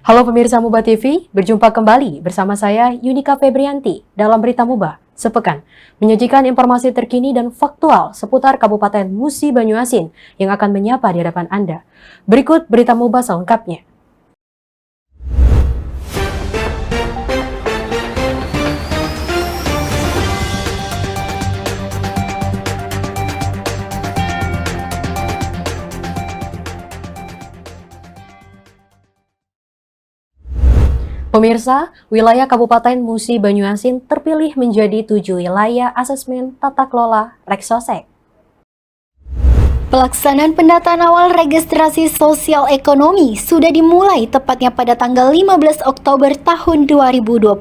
Halo pemirsa Muba TV, berjumpa kembali bersama saya Yunika Febrianti dalam Berita Muba sepekan, menyajikan informasi terkini dan faktual seputar Kabupaten Musi Banyuasin yang akan menyapa di hadapan Anda. Berikut Berita Muba selengkapnya. Pemirsa, wilayah Kabupaten Musi Banyuasin terpilih menjadi 7 wilayah asesmen tata kelola Reksosek. Pelaksanaan pendataan awal registrasi sosial ekonomi sudah dimulai tepatnya pada tanggal 15 Oktober tahun 2022.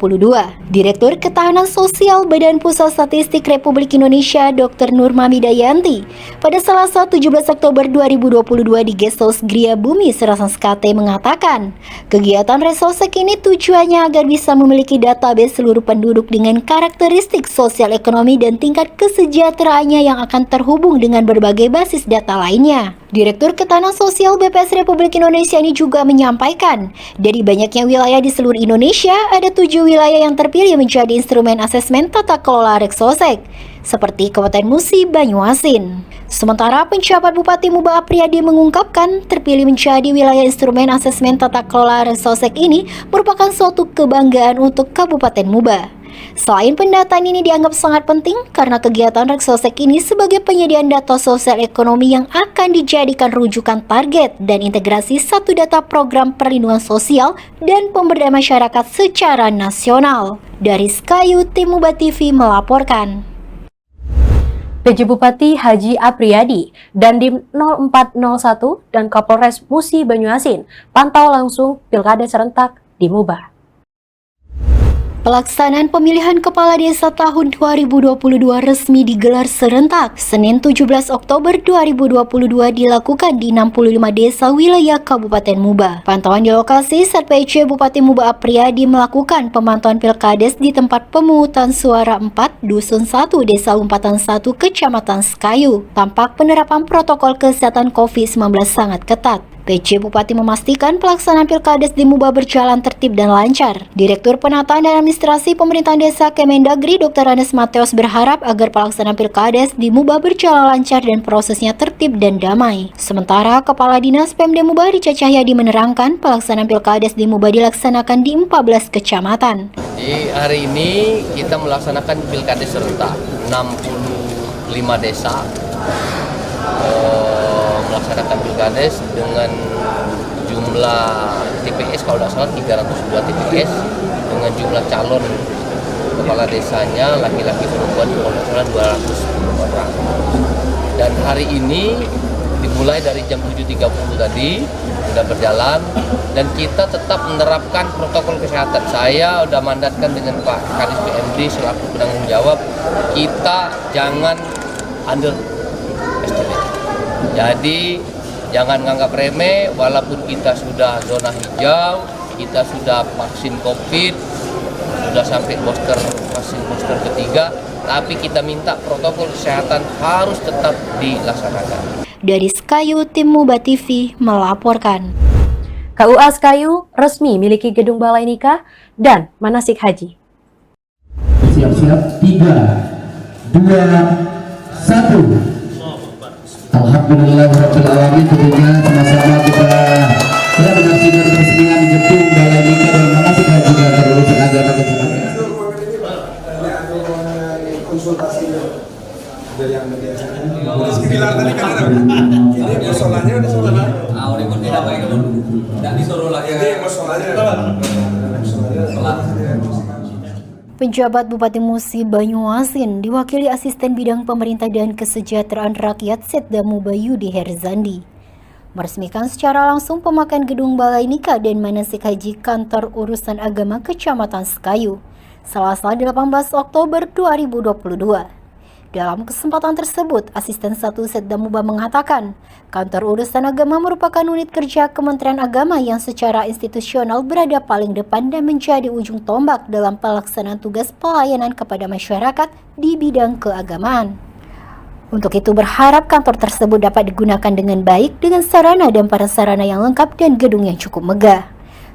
Direktur Ketahanan Sosial Badan Pusat Statistik Republik Indonesia Dr. Nurmami Dayanti pada Selasa 17 Oktober 2022 di Gestos Gria Bumi Serasanskate mengatakan, kegiatan Resosek ini tujuannya agar bisa memiliki database seluruh penduduk dengan karakteristik sosial ekonomi dan tingkat kesejahteraannya yang akan terhubung dengan berbagai basis data lainnya. Direktur Ketahanan Sosial BPS Republik Indonesia ini juga menyampaikan, dari banyaknya wilayah di seluruh Indonesia, ada 7 wilayah yang terpilih menjadi instrumen asesmen tata kelola Reksosek, seperti Kabupaten Musi Banyuasin. Sementara penjabat Bupati Muba Apriyadi mengungkapkan, terpilih menjadi wilayah instrumen asesmen tata kelola Reksosek ini merupakan suatu kebanggaan untuk Kabupaten Muba. Selain pendataan ini dianggap sangat penting karena kegiatan Reksosek ini sebagai penyediaan data sosial ekonomi yang akan dijadikan rujukan target dan integrasi satu data program perlindungan sosial dan pemberdayaan masyarakat secara nasional. Dari Skayu, Tim Muba TV melaporkan. PJ Bupati Haji Apriyadi, Dandim 0401 dan Kapolres Musi Banyuasin pantau langsung Pilkada serentak di Muba. Pelaksanaan pemilihan Kepala Desa tahun 2022 resmi digelar serentak. Senin 17 Oktober 2022 dilakukan di 65 desa wilayah Kabupaten Muba. Pantauan di lokasi saat PJ Bupati Muba Apriyadi melakukan pemantauan Pilkades di tempat pemungutan suara 4 Dusun 1 Desa Umpatan 1 Kecamatan Skayu. Tampak penerapan protokol kesehatan COVID-19 sangat ketat. PJ Bupati memastikan pelaksanaan Pilkades di Muba berjalan tertib dan lancar. Direktur Penataan dan Administrasi Pemerintahan Desa Kemendagri Dr. Anes Mateos berharap agar pelaksanaan Pilkades di Muba berjalan lancar dan prosesnya tertib dan damai. Sementara Kepala Dinas Pemda Muba Rica Cahyadi menerangkan pelaksanaan Pilkades di Muba dilaksanakan di 14 kecamatan. Di hari ini kita melaksanakan Pilkades serentak 65 desa. Melaksanakan Pilkades dengan jumlah TPS kalau tidak salah 302 TPS dengan jumlah calon kepala desanya laki-laki perempuan kalau tidak salah 210 orang. Dan hari ini dimulai dari jam 7.30 tadi sudah berjalan dan kita tetap menerapkan protokol kesehatan. Saya sudah mandatkan dengan Pak Kadis PMD selaku penanggung jawab, kita jangan underestimate. Jadi jangan nganggap remeh, walaupun kita sudah zona hijau, kita sudah vaksin COVID, sudah sampai vaksin booster ketiga, tapi kita minta protokol kesehatan harus tetap dilaksanakan. Dari Skayu, Tim Muba TV melaporkan. KUA Skayu resmi miliki gedung balai nikah dan manasik haji. Siap-siap, 3, 2, 1. Alhamdulillahirrahmanirrahim. Tentunya sama-sama kita menyaksikan peresmian gedung balai nikah dan manasik haji dan urusan agama kecamatan. Konsultasi dari yang bilang tadi kan ada ini musolanya di sana. Ah, udah tidak baik dulu. Tidak disuruh lagi. Ini musolanya. Penjabat Bupati Musi Banyuasin diwakili Asisten Bidang Pemerintah dan Kesejahteraan Rakyat Setda Muba Yudi Herzandi meresmikan secara langsung pemakaian gedung balai nikah dan manasik haji Kantor Urusan Agama Kecamatan Skayu Selasa 18 Oktober 2022. Dalam kesempatan tersebut, Asisten 1 Setda Muba mengatakan, Kantor Urusan Agama merupakan unit kerja Kementerian Agama yang secara institusional berada paling depan dan menjadi ujung tombak dalam pelaksanaan tugas pelayanan kepada masyarakat di bidang keagamaan. Untuk itu berharap kantor tersebut dapat digunakan dengan baik dengan sarana dan prasarana yang lengkap dan gedung yang cukup megah.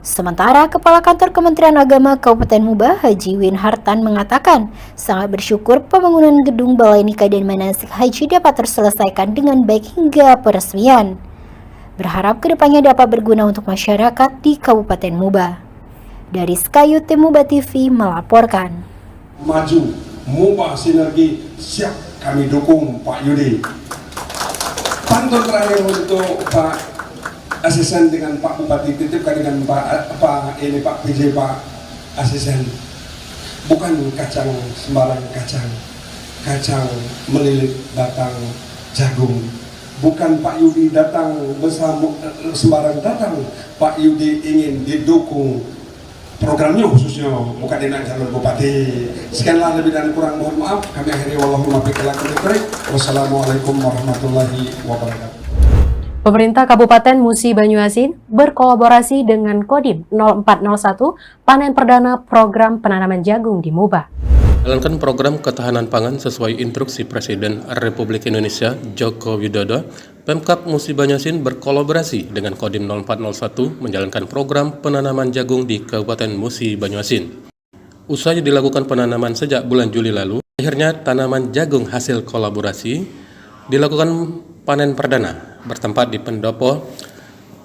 Sementara Kepala Kantor Kementerian Agama Kabupaten Muba, Haji Win Hartan mengatakan sangat bersyukur pembangunan gedung Balai Nikah dan Manasik Haji dapat terselesaikan dengan baik hingga peresmian. Berharap kedepannya dapat berguna untuk masyarakat di Kabupaten Muba. Dari Skayu Tim Muba TV melaporkan. Maju, Muba Sinergi siap kami dukung Pak Yudi. Pantun terakhir untuk Pak Asisten dengan Pak Bupati, titipkan dengan Pak PJ Pak Asisten. Bukan kacang sembarang kacang melilit batang jagung. Bukan Pak Yudi datang sembarang datang. Pak Yudi ingin didukung programnya, khususnya muka dinas calon bupati. Sekianlah, lebih dan kurang mohon maaf. Kami akhiri wallahumma biqil. Wassalamualaikum warahmatullahi wabarakatuh. Pemerintah Kabupaten Musi Banyuasin berkolaborasi dengan Kodim 0401 panen perdana program penanaman jagung di Muba. Jalankan program ketahanan pangan sesuai instruksi Presiden Republik Indonesia Joko Widodo, Pemkab Musi Banyuasin berkolaborasi dengan Kodim 0401 menjalankan program penanaman jagung di Kabupaten Musi Banyuasin. Usai dilakukan penanaman sejak bulan Juli lalu, akhirnya tanaman jagung hasil kolaborasi dilakukan panen perdana bertempat di Pendopo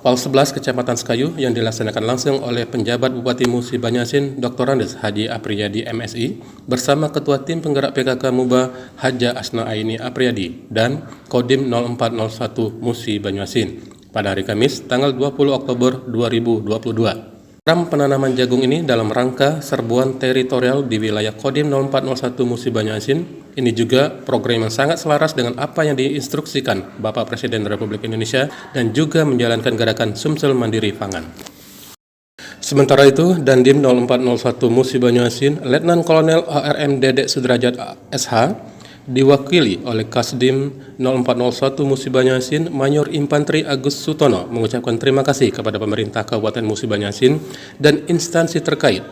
Pol 11 Kecamatan Skayu yang dilaksanakan langsung oleh penjabat Bupati Musi Banyuasin Dr. Andes Haji Apriyadi MSI bersama Ketua Tim Penggerak PKK Muba Haja Asna Aini Apriyadi dan Kodim 0401 Musi Banyuasin pada hari Kamis tanggal 20 Oktober 2022. Program penanaman jagung ini dalam rangka serbuan teritorial di wilayah Kodim 0401 Musi Banyuasin. Ini juga program yang sangat selaras dengan apa yang diinstruksikan Bapak Presiden Republik Indonesia dan juga menjalankan gerakan Sumsel Mandiri Pangan. Sementara itu, Dandim 0401 Musi Banyuasin, Letnan Kolonel ORM Dedek Sudrajat SH, diwakili oleh Kasdim 0401 Musi Banyuasin, Mayor Infanteri Agus Sutono mengucapkan terima kasih kepada pemerintah Kabupaten Musi Banyuasin dan instansi terkait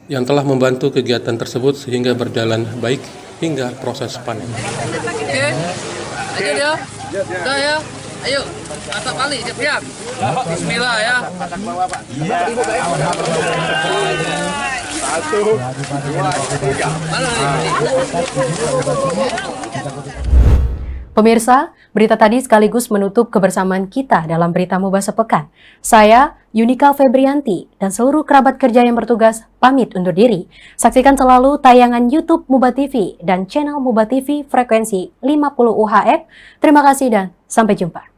yang telah membantu kegiatan tersebut sehingga berjalan baik hingga proses panen. Oke, ayo dia, udah ya, ayo, atap kali, siap-siap. Bismillah ya. Satu, dua, tiga. Pemirsa, berita tadi sekaligus menutup kebersamaan kita dalam Berita Muba Sepekan. Saya, Yunika Febrianti, dan seluruh kerabat kerja yang bertugas pamit undur diri. Saksikan selalu tayangan YouTube Muba TV dan channel Muba TV frekuensi 50 UHF. Terima kasih dan sampai jumpa.